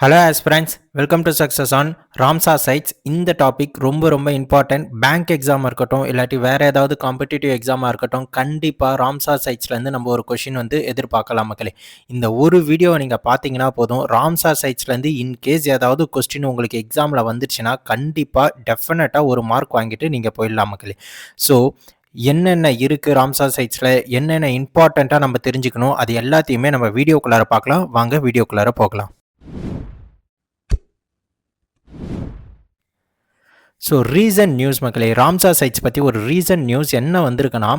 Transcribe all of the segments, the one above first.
Hello aspirants, welcome to success on Ramsar sites. இந்த topic ரொம்ப important. Bank எக்ஸாமாக இருக்கட்டும், இல்லாட்டி வேறு ஏதாவது காம்படிட்டிவ் எக்ஸாமாக இருக்கட்டும், கண்டிப்பாக ராம்சா சைட்ஸ்லேருந்து நம்ம ஒரு கொஷின் எதிர்பார்க்கலாம் மக்களே. இந்த ஒரு வீடியோவை நீங்கள் பார்த்தீங்கன்னா போதும், ராம்சா சைட்ஸ்லேருந்து இன்கேஸ் ஏதாவது கொஸ்டின் உங்களுக்கு எக்ஸாமில் வந்துடுச்சுன்னா கண்டிப்பாக டெஃபினட்டாக ஒரு மார்க் வாங்கிட்டு நீங்கள் போயிடலாம் மக்களே. ஸோ என்னென்ன இருக்குது ராம்சா சைட்ஸில், என்னென்ன இம்பார்ட்டண்ட்டாக நம்ம தெரிஞ்சுக்கணும், அது எல்லாத்தையுமே நம்ம வீடியோக்குள்ளார பார்க்கலாம். வாங்க வீடியோக்குள்ளார போகலாம். ஸோ ரீசன்ட் நியூஸ் மக்களே, ராம்சா சைட்ஸ் பற்றி ஒரு ரீசன்ட் நியூஸ் என்ன வந்திருக்குன்னா,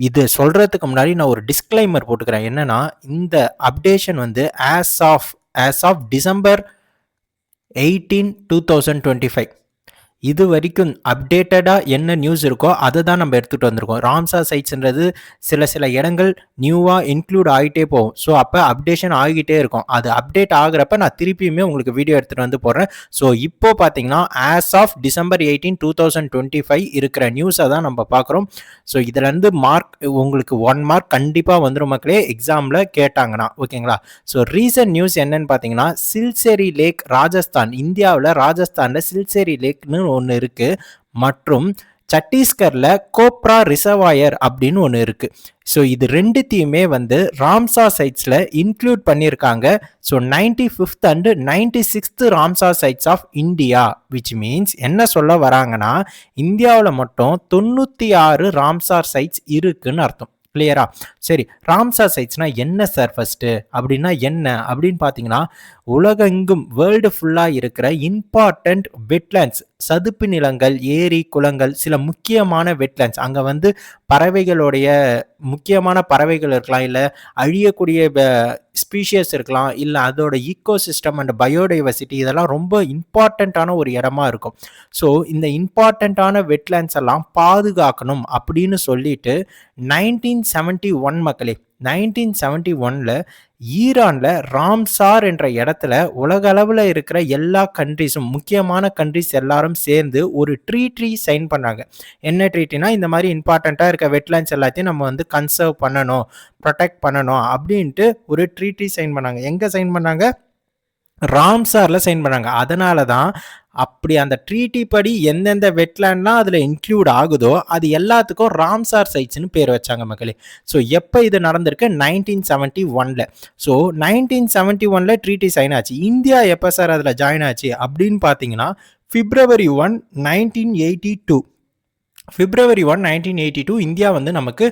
இது சொல்கிறதுக்கு முன்னாடி நான் ஒரு டிஸ்க்ளைமர் போட்டுக்கிறேன். என்னென்னா, இந்த அப்டேஷன் ஆஸ் ஆஃப் டிசம்பர் 18, 2025 இது வரைக்கும் அப்டேட்டடாக என்ன நியூஸ் இருக்கோ அதை தான் நம்ம எடுத்துகிட்டு வந்திருக்கோம். ராம்சா சைட்ஸ்ன்றது சில இடங்கள் நியூவாக இன்க்ளூட் ஆகிட்டே போகும். ஸோ அப்போ அப்டேஷன் ஆகிட்டே இருக்கும். அது அப்டேட் ஆகிறப்ப நான் திருப்பியுமே உங்களுக்கு வீடியோ எடுத்துகிட்டு வந்து போடுறேன். ஸோ இப்போ பார்த்தீங்கன்னா ஆஸ் ஆஃப் டிசம்பர் 18, 2025 இருக்கிற நியூஸை தான் நம்ம பார்க்குறோம். ஸோ இதுலேருந்து மார்க் உங்களுக்கு 1 மார்க் கண்டிப்பாக வந்துடும் மக்களே, எக்ஸாமில் கேட்டாங்கன்னா. ஓகேங்களா? ஸோ ரீசன்ட் நியூஸ் என்னன்னு பார்த்தீங்கன்னா, சில்சேரி லேக் ராஜஸ்தான், இந்தியாவில் ராஜஸ்தானில் சில்சேரி லேக்னு ஒன்று இருக்கு, மற்றும் சத்தீஸ்கர்ல கோப்ரா ரிசர்வாயர் அப்படின்னு ஒன்று இருக்கு. ஸோ இது ரெண்டுத்தையுமே ராம்சா சைட்ஸ்ல இன்க்ளூட் பண்ணியிருக்காங்க. So 95th and 96th Ramsar sites of India, which means என்ன சொல்ல வராங்கன்னா, இந்தியாவில் மட்டும் 96 ராம்சார் சைட்ஸ் இருக்குன்னு அர்த்தம். கிளியரா? சரி, ராம்சா சைட்ஸ்னா என்ன சார் ஃபர்ஸ்ட் அப்படின்னா என்ன அப்படின்னு பார்த்தீங்கன்னா, உலகெங்கும் வேர்ல்டு ஃபுல்லாக இருக்கிற இம்பார்ட்டன்ட் வெட்லேண்ட்ஸ், சதுப்பு நிலங்கள், ஏரி, குளங்கள், சில முக்கியமான வெட்லேண்ட்ஸ், அங்கே பறவைகளுடைய முக்கியமான பறவைகள் இருக்கலாம், இல்லை அழியக்கூடிய ஸ்பீஷியஸ் இருக்கலாம், இல்லை அதோட ஈக்கோசிஸ்டம் அண்ட் பயோடைவர்சிட்டி, இதெல்லாம் ரொம்ப இம்பார்ட்டண்ட்டான ஒரு இடமா இருக்கும். ஸோ இந்த இம்பார்ட்டண்ட்டான வெட்லேண்ட்ஸ் எல்லாம் பாதுகாக்கணும் அப்படின்னு சொல்லிட்டு 1971 மக்களே, 1971ல் ஈரானில் ராம்சார் என்ற இடத்துல உலக அளவில் இருக்கிற எல்லா கண்ட்ரிஸும், முக்கியமான கண்ட்ரிஸ் எல்லாரும் சேர்ந்து ஒரு ட்ரீட்டி சைன் பண்ணாங்க. என்ன ட்ரீட்டினா, இந்த மாதிரி இம்பார்ட்டண்ட்டாக இருக்க வெட்லேண்ட்ஸ் எல்லாத்தையும் நம்ம கன்சர்வ் பண்ணணும், ப்ரொடெக்ட் பண்ணணும் அப்படின்ட்டு ஒரு ட்ரீட்டி சைன் பண்ணாங்க. எங்கே சைன் பண்ணாங்க? ராம்சாரில் சைன் பண்ணாங்க. அதனால தான் அப்படி அந்த ட்ரீட்டி படி எந்தெந்த வெட்லேண்ட்லாம் அதில் இன்க்ளூட் ஆகுதோ அது எல்லாத்துக்கும் ராம்சார் சைட்ஸ்னு பேர் வச்சாங்க மக்களே. ஸோ எப்போ இது நடந்திருக்கு? 1971ல். ஸோ 1971ல் ட்ரீட்டி சைன் ஆச்சு. இந்தியா எப்போ சார் அதில் ஜாயின் ஆச்சு அப்படின்னு பார்த்தீங்கன்னா, February 1, 1982. February 1, 1982 இந்தியா நமக்கு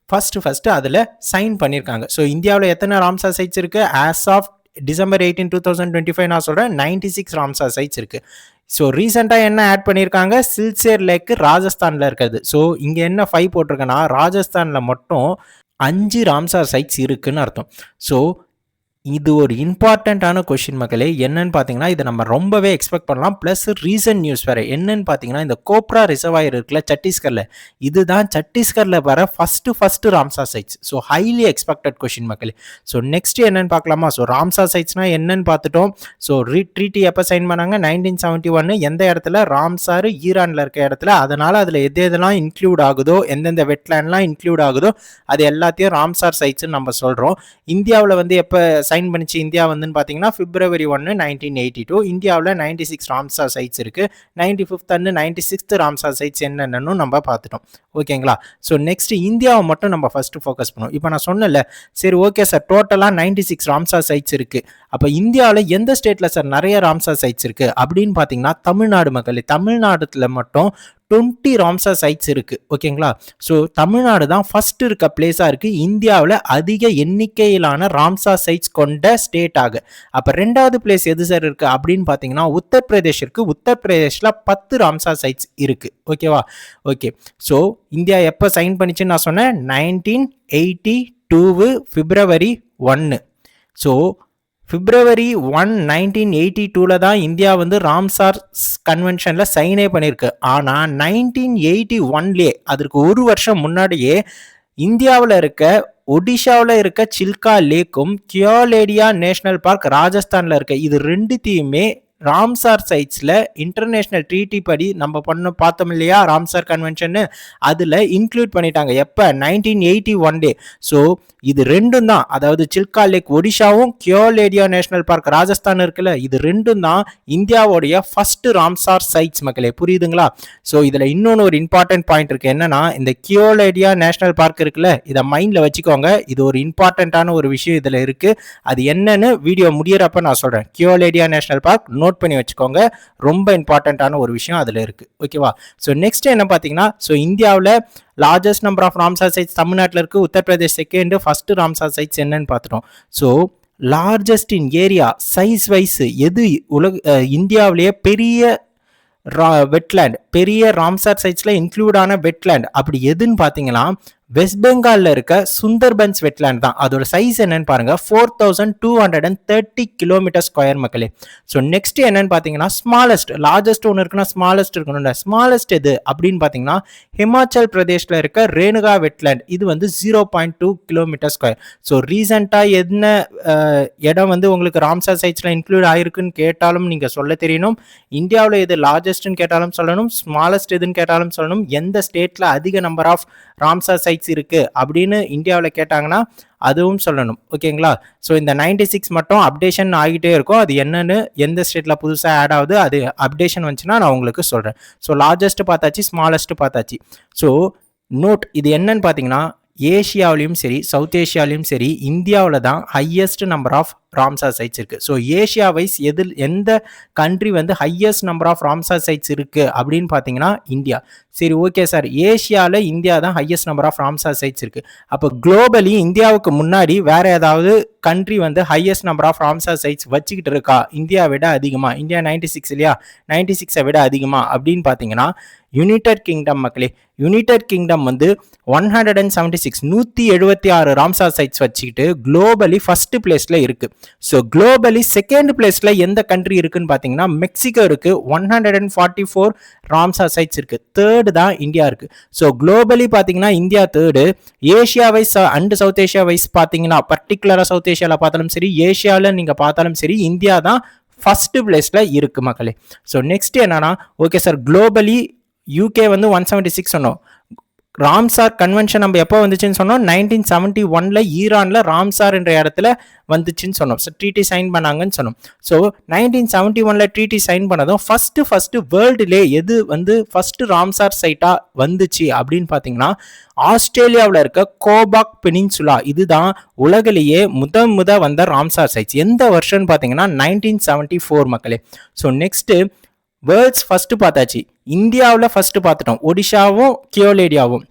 ஃபர்ஸ்ட் அதில் சைன் பண்ணியிருக்காங்க. ஸோ இந்தியாவில் எத்தனை ராம்சார் சைட்ஸ் இருக்குது? ஆஸ் ஆஃப் டிசம்பர் 18, 2025 நான் சொல்கிறேன், 96 ராம்சார் சைட்ஸ் இருக்குது. ஸோ ரீசெண்டாக என்ன ஆட் பண்ணியிருக்காங்க? சில்சேர் லேக்கு ராஜஸ்தானில் இருக்கிறது. ஸோ இங்கே என்ன 5 போட்டிருக்கேன்னா, ராஜஸ்தானில் மட்டும் 5 ராம்சார் சைட்ஸ் இருக்குன்னு அர்த்தம். ஸோ இது ஒரு இம்பார்ட்டண்ட்டான கொஷின் மக்களே. என்னன்னு பார்த்தீங்கன்னா, இதை நம்ம ரொம்பவே எக்ஸ்பெக்ட் பண்ணலாம். ப்ளஸ் ரீசன்ட் நியூஸ் வேறு என்னன்னு பார்த்தீங்கன்னா, இந்த கோப்ரா ரிசர்வாயர் இருக்குல்ல சத்தீஸ்கரில், இதுதான் சத்தீஸ்கரில் வர first Ramsar sites. So highly expected question மக்களே. ஸோ நெக்ஸ்ட் என்னன்னு பார்க்கலாமா? ஸோ ராம்சா சைட்ஸ்னா என்னன்னு பார்த்துட்டோம். ஸோ ட்ரீட்டி எப்போ சைன் பண்ணாங்க? 1971. எந்த இடத்துல? ராம்சார் ஈரானில் இருக்க இடத்துல. அதனால் அதில் எதெல்லாம் இன்க்ளூட் ஆகுதோ, எந்தெந்த வெட்லேண்ட்லாம் இன்க்ளூட் ஆகுதோ அது எல்லாத்தையும் ராம்சார் சைட்ஸ்ன்னு நம்ம சொல்கிறோம். இந்தியாவில் எப்போ சைன் பண்ணிச்சு இந்தியா பார்த்தீங்கன்னா, February 1, 1982. இந்தியாவில் 96 ராம்சார் சைட்ஸ் இருக்குது. 95th and 96th Ramsar sides என்னென்னு நம்ம பார்த்துட்டோம். ஓகேங்களா? ஸோ நெக்ஸ்ட் இந்தியாவை மட்டும் நம்ம ஃபஸ்ட்டு ஃபோக்கஸ் பண்ணுவோம். இப்போ நான் சொன்னல, சரி ஓகே சார், டோட்டலாக 96 ராம்சார் சைட்ஸ் இருக்குது. அப்போ இந்தியாவில் எந்த ஸ்டேட்டில் சார் நிறைய ராம்சார் சைட்ஸ் இருக்குது அப்படின்னு பார்த்தீங்கன்னா, தமிழ்நாடு மக்களே. தமிழ்நாடுல மட்டும் 20 ராம்சார் சைட்ஸ் இருக்குது. ஓகேங்களா? ஸோ தமிழ்நாடு தான் ஃபர்ஸ்ட் இருக்க பிளேஸாக இருக்குது இந்தியாவில் அதிக எண்ணிக்கையிலான ராம்சார் சைட்ஸ் கொண்ட ஸ்டேட்டாக. அப்போ 2வது பிளேஸ் எது சார் இருக்குது அப்படின்னு பார்த்தீங்கன்னா, உத்தரப்பிரதேஷ் இருக்குது. உத்தரப்பிரதேஷில் 10 ராம்சார் சைட்ஸ் இருக்குது. ஓகேவா? ஓகே. ஸோ இந்தியா எப்போ சைன் பண்ணிச்சுன்னு நான் சொன்னேன்? 1982 February 1. ஸோ February 1, 1982 தான் இந்தியா ராம்சார் கன்வென்ஷனில் சைனே பண்ணியிருக்கு. ஆனால் 1981லே, அதற்கு ஒரு வருஷம் முன்னாடியே, இந்தியாவில் இருக்க ஒடிஷாவில் இருக்க சில்கா லேக்கும் கியோலேடியா நேஷனல் பார்க் ராஜஸ்தானில் இருக்க, இது ரெண்டுத்தையுமே ராம்சார் சைட்ஸில் இன்டர்நேஷ்னல் ட்ரீட்டி படி நம்ம பார்த்தோம் இல்லையா ராம்சார் கன்வென்ஷன்னு, அதில் இன்க்ளூட் பண்ணிட்டாங்க. எப்போ? 1981. ஸோ இது ரெண்டும் தான், அதாவது சில்கா லேக் ஒடிஷாவும் கியோலேடியா நேஷனல் பார்க் ராஜஸ்தான் இருக்குல்ல, இது ரெண்டும் தான் இந்தியாவுடைய ஃபர்ஸ்ட் ராம்சார் சைட்ஸ் மக்களே. புரியுதுங்களா? ஸோ இதில் இன்னொன்று ஒரு இம்பார்ட்டன்ட் பாயிண்ட் இருக்குது. என்னன்னா, இந்த கியோலேடியா நேஷனல் பார்க் இருக்குல்ல, இதை மைண்டில் வச்சுக்கோங்க. இது ஒரு இம்பார்ட்டண்ட்டான ஒரு விஷயம் இதில் இருக்குது. அது என்னன்னு வீடியோ முடியறப்ப நான் சொல்கிறேன். கியோலேடியா நேஷனல் பார்க் நோட் பண்ணி வச்சுக்கோங்க. ரொம்ப இம்பார்ட்டண்ட்டான ஒரு விஷயம் அதில் இருக்குது. ஓகேவா? ஸோ நெக்ஸ்ட் என்ன பார்த்தீங்கன்னா, ஸோ இந்தியாவில் largest number of Ramsar sites தமிழ்நாட்டில் இருக்குது. Uttar Pradesh second, first Ramsar sites என்னன்னு பார்த்துட்டோம். So largest in area size wise எது இந்தியாவிலேயே பெரிய வெட்லேண்ட், பெரிய ராம்சார் சைட்ஸில் இன்க்ளூட் ஆன வெட்லேண்ட் அப்படி எதுன்னு பார்த்தீங்கன்னா வெஸ்ட் பெங்காலில் இருக்க சுந்தர்பன்ஸ் வெட்லேண்ட் தான். அதோட சைஸ் என்னன்னு பாருங்க, 4230 கிலோமீட்டர் ஸ்கொயர் மக்களே. ஸோ நெக்ஸ்ட் என்னன்னு பார்த்தீங்கன்னா ஸ்மாலஸ்ட், லார்ஜஸ்ட் ஒன்று இருக்குன்னா ஸ்மாலஸ்ட் இருக்கணும்ல. ஸ்மாலஸ்ட் எது அப்படின்னு பார்த்தீங்கன்னா ஹிமாச்சல் பிரதேஷில் இருக்க ரேணுகா வெட்லேண்ட். இது வந்து 0.2 கிலோமீட்டர் ஸ்கொயர். ஸோ ரீசெண்டாக என்ன இடம் வந்து உங்களுக்கு ராம்சார் சைட்ஸில் இன்க்ளூட் ஆகிருக்குன்னு கேட்டாலும் நீங்கள் சொல்ல தெரியணும். இந்தியாவில் எது லார்ஜஸ்ட்னு கேட்டாலும் சொல்லணும், ஸ்மாலஸ்ட் எதுன்னு கேட்டாலும் சொல்லணும். எந்த ஸ்டேட்டில் அதிக நம்பர் ஆஃப் ராம்சார் சைட்ஸ் இருக்கு அப்படின்னு இந்தியாவில் கேட்டாங்கன்னா அதுவும் சொல்லணும். ஓகேங்களா? ஸோ இந்த 96 மட்டும் அப்டேஷன் ஆகிட்டே இருக்கும். அது என்னன்னு எந்த ஸ்டேட்டில் புதுசாக ஆட் ஆகுது, அது அப்டேஷன் வந்துச்சுன்னா நான் உங்களுக்கு சொல்கிறேன். ஸோ லார்ஜஸ்ட் பார்த்தாச்சு, ஸ்மாலஸ்ட் பார்த்தாச்சு. ஸோ நோட், இது என்னன்னு பார்த்தீங்கன்னா ஏஷியாவிலையும் சரி சவுத் ஏஷியாவிலையும் சரி இந்தியாவில் தான் highest number of Ramsar sites இருக்குது. ஸோ ஏஷியா வைஸ் எந்த கண்ட்ரி வந்து highest number of Ramsar sites இருக்குது அப்படின்னு பார்த்தீங்கன்னா இந்தியா. சரி, ஓகே சார், ஏஷியாவில் இந்தியா தான் highest number of Ramsar sites இருக்குது. அப்போ குளோபலி இந்தியாவுக்கு முன்னாடி வேற ஏதாவது கண்ட்ரி வந்து highest number of Ramsar sites வச்சுக்கிட்டு இருக்கா இந்தியா விட அதிகமாக? இந்தியா 96 இல்லையா, 96 விட அதிகமாக அப்படின்னு பார்த்தீங்கன்னா யுனைடெட் கிங்டம் மக்களே. யுனைடெட் கிங்டம் வந்து 176 ராம்சார் சைட்ஸ் வச்சுக்கிட்டு குளோபலி ஃபர்ஸ்ட் பிளேஸ்ல இருக்கு. ஸோ குளோபலி செகண்ட் பிளேஸ்ல எந்த கண்ட்ரி இருக்குன்னு பார்த்தீங்கன்னா மெக்சிகோ இருக்கு, 144 ராம்சார் சைட்ஸ் இருக்கு. தேர்டு தான் இந்தியா இருக்கு. ஸோ குளோபலி பார்த்தீங்கன்னா India third. Asia wise and south Asia wise பார்த்தீங்கன்னா பர்டிகுலராக சவுத் ஏஷியாவில் பார்த்தாலும் சரி ஏஷியாவில் நீங்கள் பார்த்தாலும் சரி இந்தியா தான் ஃபர்ஸ்ட் பிளேஸ்ல இருக்கு மக்களே. ஸோ நெக்ஸ்ட் என்னன்னா, ஓகே சார், குளோபலி யூகே வந்து 176 சொன்னோம். ராம்சார் கன்வென்ஷன் நம்ம எப்போ வந்துச்சுன்னு சொன்னோம், 1971 ஈரானில் ராம்சார் என்ற இடத்துல வந்துச்சுன்னு சொன்னோம். ஸோ ட்ரீட்டி சைன் பண்ணாங்கன்னு சொன்னோம். ஸோ 1971 ட்ரீட்டி சைன் பண்ணதும் ஃபர்ஸ்ட் வேர்ல்டுலே எது வந்து ஃபர்ஸ்ட் ராம்சார் சைட்டாக வந்துச்சு அப்படின்னு பார்த்தீங்கன்னா ஆஸ்திரேலியாவில் இருக்க கோபாக் பெனின்சுலா. இதுதான் உலகிலேயே முத வந்த ராம்சார் சைட்ஸ். எந்த வருஷம்னு பார்த்தீங்கன்னா 1974 மக்களே. ஸோ நெக்ஸ்ட் வேர்ல்ட்ஸ் ஃபர்ஸ்ட் பார்த்தாச்சு. இந்தியாவில் ஃபர்ஸ்ட் பார்த்துட்டோம், ஒடிஷாவும் கியோலேடியாவும்.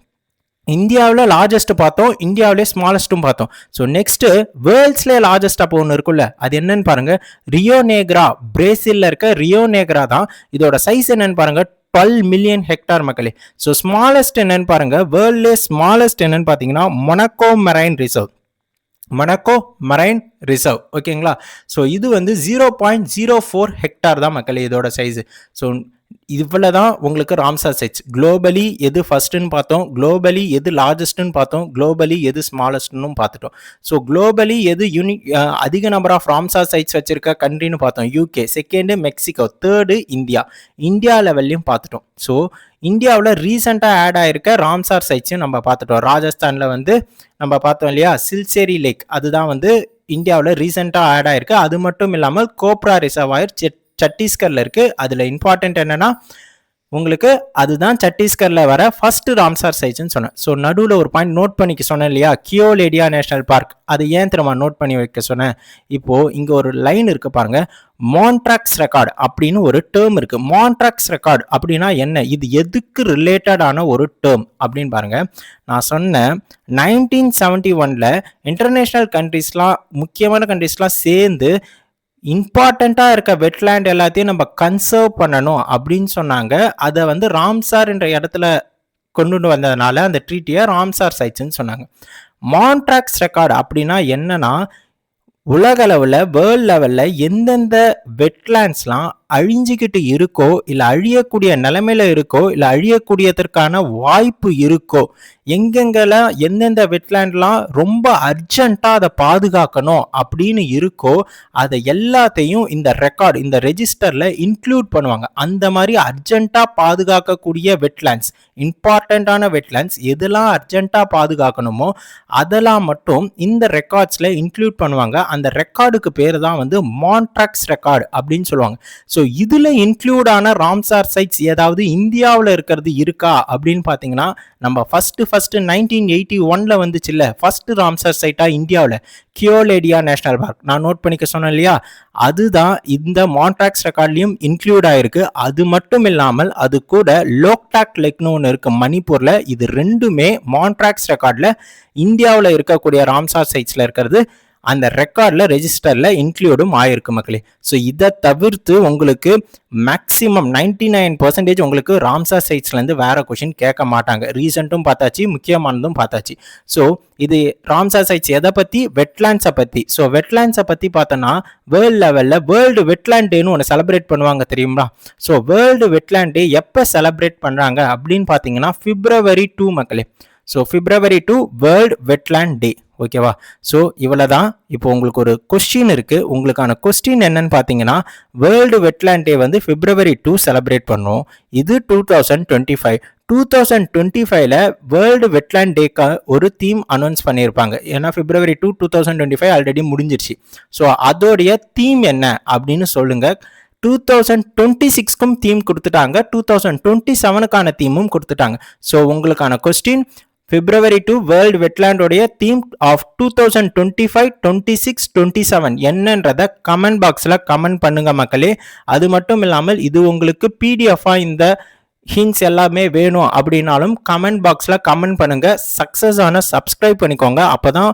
இந்தியாவில் லார்ஜஸ்ட் பார்த்தோம், இந்தியாவிலே ஸ்மாலஸ்ட்டும் பார்த்தோம். ஸோ நெக்ஸ்ட் வேர்ல்ட்ஸ்லேயே லார்ஜஸ்ட் அப்போ ஒன்று இருக்குல்ல, அது என்னன்னு பாருங்க, ரியோ நேக்ரா. பிரேசிலில் இருக்க ரியோ நேக்ரா தான். இதோட சைஸ் என்னன்னு பாருங்க, 12 மில்லியன் ஹெக்டார் மக்களே. ஸோ ஸ்மாலஸ்ட் என்னன்னு பாருங்க, வேர்ல்ட்லே ஸ்மாலஸ்ட் என்னன்னு பார்த்தீங்கன்னா Monaco marine reserve. Monaco marine reserve. ஓகேங்களா? ஸோ இது வந்து 0.04 ஹெக்டார் தான் மக்களே இதோட சைஸ். ஸோ இவ்வளோ தான் உங்களுக்கு ராம்சார் சைட்ஸ். குளோபலி எது ஃபர்ஸ்ட்னு பார்த்தோம், குளோபலி எது லார்ஜஸ்ட்னு பார்த்தோம், குளோபலி எது ஸ்மாலஸ்ட்னு பார்த்துட்டோம். ஸோ குளோபலி எது அதிக நம்பர் ஆஃப் ராம்சார் சைட்ஸ் வச்சிருக்க கண்ட்ரின்னு பார்த்தோம், UK. Second Mexico, third India. India லெவல்லையும் பார்த்துட்டோம். ஸோ இந்தியாவில் ரீசெண்டாக ஆட் ஆகிருக்க ராம்சார் சைட்ஸையும் நம்ம பார்த்துட்டோம். ராஜஸ்தானில் வந்து நம்ம பார்த்தோம் இல்லையா, சில்சேரி லேக், அதுதான் வந்து இந்தியாவில் ரீசெண்டாக ஆட் ஆகிருக்கு. அது மட்டும் இல்லாமல் கோப்ரா ரிசர்வாயர் சத்தீஸ்கரில் இருக்குது. அதில் இம்பார்ட்டன்ட் என்னென்னா உங்களுக்கு அதுதான் சத்தீஸ்கரில் வர ஃபர்ஸ்ட் ராம்சார் சைட்ஸ்ன்னு சொன்னேன். ஸோ நடுவில் ஒரு பாயிண்ட் நோட் பண்ணிக்க சொன்னேன் இல்லையா, கியோலேடியா நேஷனல் பார்க். அது ஏன் திரும்ப நோட் பண்ணி வைக்க சொன்னேன், இப்போது இங்கே ஒரு லைன் இருக்குது பாருங்கள், மான்ட்ராக்ஸ் ரெக்கார்டு அப்படின்னு ஒரு டேர்ம் இருக்குது. மான்ட்ராக்ஸ் ரெக்கார்டு அப்படின்னா என்ன, இது எதுக்கு ரிலேட்டடான ஒரு டேர்ம் அப்படின்னு பாருங்கள். நான் சொன்னேன் 1971 இன்டர்நேஷ்னல் கண்ட்ரிஸ்லாம், முக்கியமான கண்ட்ரிஸ்லாம் சேர்ந்து இம்பார்ட்டண்ட்டாக இருக்க வெட்லேண்ட் எல்லாத்தையும் நம்ம கன்சர்வ் பண்ணணும் அப்படின்னு சொன்னாங்க. அதை வந்து ராம்சார் என்ற இடத்துல கொண்டு வந்ததுனால அந்த ட்ரீட்டியை ராம்சார் சைட்ஸ்ன்னு சொன்னாங்க. மான்ட்ராக்ஸ் ரெக்கார்டு அப்படின்னா என்னன்னா, உலக லெவலில் வேர்ல்ட் லெவலில் எந்தெந்த வெட்லேண்ட்ஸ்லாம் அழிஞ்சிக்கிட்டு இருக்கோ இல்லை அழியக்கூடிய நிலைமையில இருக்கோ இல்லை அழியக்கூடியதற்கான வாய்ப்பு இருக்கோ, எங்கெங்கெல்லாம் எந்தெந்த வெட்லேண்ட்லாம் ரொம்ப அர்ஜென்ட்டாக அதை பாதுகாக்கணும் அப்படின்னு இருக்கோ அதை எல்லாத்தையும் இந்த ரெக்கார்டு இந்த ரெஜிஸ்டரில் இன்க்ளூட் பண்ணுவாங்க. அந்த மாதிரி அர்ஜென்ட்டாக பாதுகாக்கக்கூடிய வெட்லேண்ட்ஸ், இம்பார்ட்டண்ட்டான வெட்லேண்ட்ஸ் எதெல்லாம் அர்ஜென்ட்டாக பாதுகாக்கணுமோ அதெல்லாம் மட்டும் இந்த ரெக்கார்ட்ஸில் இன்க்ளூட் பண்ணுவாங்க. அந்த ரெக்கார்டுக்கு பேர் தான் வந்து மான்ட்ராக்ஸ் ரெக்கார்டு அப்படின்னு சொல்லுவாங்க. ஸோ இதில் இன்க்ளூட் ஆன ராம்சார் சைட்ஸ் ஏதாவது இந்தியாவில் இருக்கிறது இருக்கா அப்படின்னு பார்த்தீங்கன்னா, நம்ம ஃபர்ஸ்ட் 1981 வந்துச்சுல்ல ஃபர்ஸ்ட் ராம்சார் சைட்டா இந்தியாவில் கியோலேடியா நேஷனல் பார்க், நான் நோட் பண்ணிக்க சொன்னேன் இல்லையா, அதுதான் இந்த மான்ட்ராக்ஸ் ரெக்கார்ட்லையும் இன்க்ளூட் ஆயிருக்கு. அது மட்டும் இல்லாமல் அது கூட லோக்டாக் லேக்னு ஒன்று இருக்கு மணிப்பூர்ல. இது ரெண்டுமே மான்ட்ராக்ஸ் ரெக்கார்ட்ல இந்தியாவில் இருக்கக்கூடிய ராம்சார் சைட்ஸ்ல இருக்கிறது அந்த ரெக்கார்டில் ரெஜிஸ்டரில் இன்க்ளூடும் ஆயிருக்கு மக்களே. ஸோ இதை தவிர்த்து உங்களுக்கு மேக்ஸிமம் 99% உங்களுக்கு ராம்சார் சைட்ஸ்லேருந்து வேறு கொஷின் கேட்க மாட்டாங்க. ரீசன்ட்டும் பார்த்தாச்சு, முக்கியமானதும் பார்த்தாச்சு. ஸோ இது ராம்சார் சைட்ஸ் எதை பற்றி, வெட்லேண்ட்ஸை பற்றி. ஸோ வெட்லேண்ட்ஸை பற்றி பார்த்தோன்னா வேர்ல்டு லெவலில் வேர்ல்டு வெட்லேண்ட் டேன்னு ஒன்று செலிப்ரேட் பண்ணுவாங்க தெரியுமா. ஸோ வேர்ல்டு வெட்லேண்ட் டே எப்போ செலிப்ரேட் பண்ணுறாங்க அப்படின்னு பார்த்தீங்கன்னா February 2 மக்களே. ஸோ February 2 வேர்ல்டு வெட்லேண்ட் டே. ஓகேவா. ஸோ இவ்வளோ தான். இப்போ உங்களுக்கு ஒரு கொஸ்டின் இருக்குது. உங்களுக்கான கொஸ்டின் என்னன்னு பார்த்தீங்கன்னா, வேர்ல்டு வெட்லேண்ட் டே வந்து February 2 செலிப்ரேட் பண்ணுவோம். இது 2025. 2025ல வேர்ல்டு வெட்லேண்ட் டேக்கு ஒரு தீம் அனௌன்ஸ் பண்ணியிருப்பாங்க. ஏன்னா February 2 2025 ஆல்ரெடி முடிஞ்சிருச்சு. ஸோ அதோடைய தீம் என்ன அப்படின்னு சொல்லுங்க. 2026க்கும் தீம் கொடுத்துட்டாங்க, 2027க்கான தீமும் கொடுத்துட்டாங்க. ஸோ உங்களுக்கான கொஸ்டின் February 2 வேர்ல்டு வெட்லேண்டோடைய தீம் ஆஃப் 2025, 26, 27 என்னன்றதை கமெண்ட் பாக்ஸில் கமெண்ட் பண்ணுங்க மக்களே. அது மட்டும் இல்லாமல் இது உங்களுக்கு பிடிஎஃபாக இந்த ஹிண்ட்ஸ் எல்லாமே வேணும் அப்படின்னாலும் கமெண்ட் பாக்ஸில் கமெண்ட் பண்ணுங்க. சக்ஸஸ் ஆன சப்ஸ்கிரைப் பண்ணிக்கோங்க. அப்போ தான்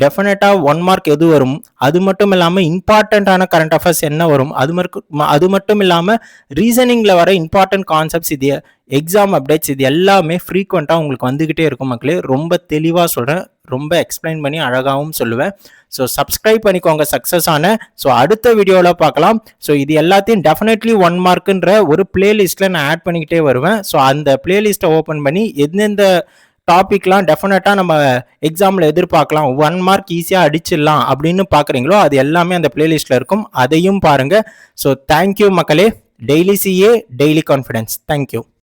டெஃபினட்டாக 1 மார்க் எது வரும், அது மட்டும் இல்லாமல் இம்பார்ட்டண்ட்டான கரண்ட் அஃபேர்ஸ் என்ன வரும், அது மட்டும் இல்லாமல் ரீசனிங்கில் வர இம்பார்ட்டன்ட் கான்செப்ட்ஸ், இது எக்ஸாம் அப்டேட்ஸ், இது எல்லாமே ஃப்ரீக்வெண்ட்டாக உங்களுக்கு வந்துக்கிட்டே இருக்கும் மக்களே. ரொம்ப தெளிவாக சொல்கிறேன், ரொம்ப எக்ஸ்பிளைன் பண்ணி அழகாகவும் சொல்லுவேன். ஸோ சப்ஸ்கிரைப் பண்ணிக்கோங்க சக்ஸஸ் ஆன. ஸோ அடுத்த வீடியோவில் பார்க்கலாம். ஸோ இது எல்லாத்தையும் டெஃபினெட்லி 1 மார்க்குன்ற ஒரு பிளேலிஸ்ட்டில் நான் ஆட் பண்ணிக்கிட்டே வருவேன். ஸோ அந்த பிளேலிஸ்ட்டை ஓப்பன் பண்ணி எந்தெந்த டாபிக்லாம் டெஃபினட்டாக நம்ம எக்ஸாமில் எதிர்பார்க்கலாம், 1 மார்க் ஈஸியாக அடிச்சிடலாம் அப்படின்னு பார்க்குறீங்களோ அது எல்லாமே அந்த பிளேலிஸ்ட்டில் இருக்கும். அதையும் பாருங்கள். ஸோ தேங்க்யூ மக்களே. Daily CA, daily confidence. Thank you.